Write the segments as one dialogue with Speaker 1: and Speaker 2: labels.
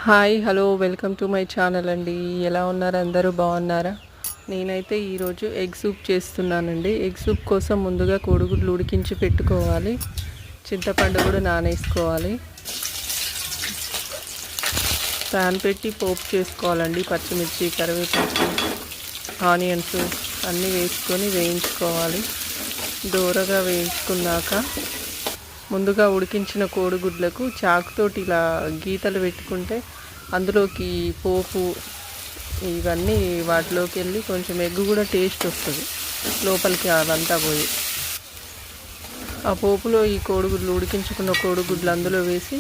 Speaker 1: Hi hello welcome to my channel అండి. ఎలా ఉన్నారు? అందరూ బాగున్నారా? నేనైతే ఈరోజు ఎగ్ సూప్ చేస్తున్నానండి. ఎగ్ సూప్ కోసం ముందుగా కోడిగుడ్లు ఉడికించి పెట్టుకోవాలి. చింతపండు కూడా నానేసుకోవాలి. ప్యాన్ పెట్టి పోపు చేసుకోవాలండి. పచ్చిమిర్చి, కరివేపాకు, ఆనియన్స్ అన్నీ వేసుకొని వేయించుకోవాలి. దూరగా వేయించుకున్నాక ముందుగా ఉడికించిన కోడిగుడ్లకు చాకుతోటి ఇలా గీతలు పెట్టుకుంటే అందులోకి పోపు ఇవన్నీ వాటిలోకి వెళ్ళి కొంచెం ఎగ్ కూడా టేస్ట్ వస్తుంది లోపలికి, అదంతా పోయి ఆ పోపులో ఈ కోడిగుడ్లు ఉడికించుకున్న కోడిగుడ్లు అందులో వేసి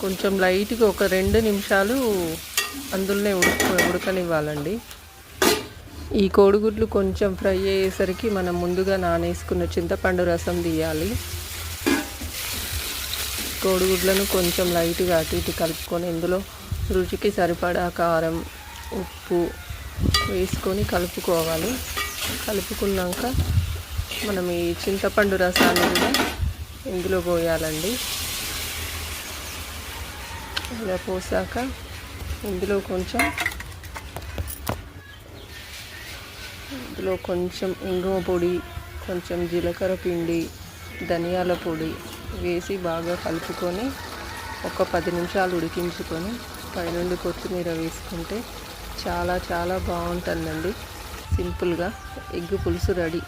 Speaker 1: కొంచెం లైట్గా ఒక 2 నిమిషాలు అందులోనే ఉడకనివ్వాలండి. ఈ కోడిగుడ్లు కొంచెం ఫ్రై అయ్యేసరికి మనం ముందుగా నానేసుకున్న చింతపండు రసం తీయాలి. కోడిగుడ్లను కొంచెం లైట్గా అటు ఇటు కలుపుకొని ఇందులో రుచికి సరిపడా కారం, ఉప్పు వేసుకొని కలుపుకోవాలి. కలుపుకున్నాక మనం ఈ చింతపండు రసాన్ని కూడా ఇందులో పోయాలండి. ఇలా పోసాక ఇందులో కొంచెం ఇంగువ పొడి, కొంచెం జీలకర్ర పిండి, ధనియాల పొడి వేసి బాగా కలుపుకొని ఒక 10 నిమిషాలు ఉడికించుకొని పైనుండి కొత్తిమీర వేసుకుంటే చాలా బాగుంటుందండి. సింపుల్గా ఎగ్ పులుసు రెడీ.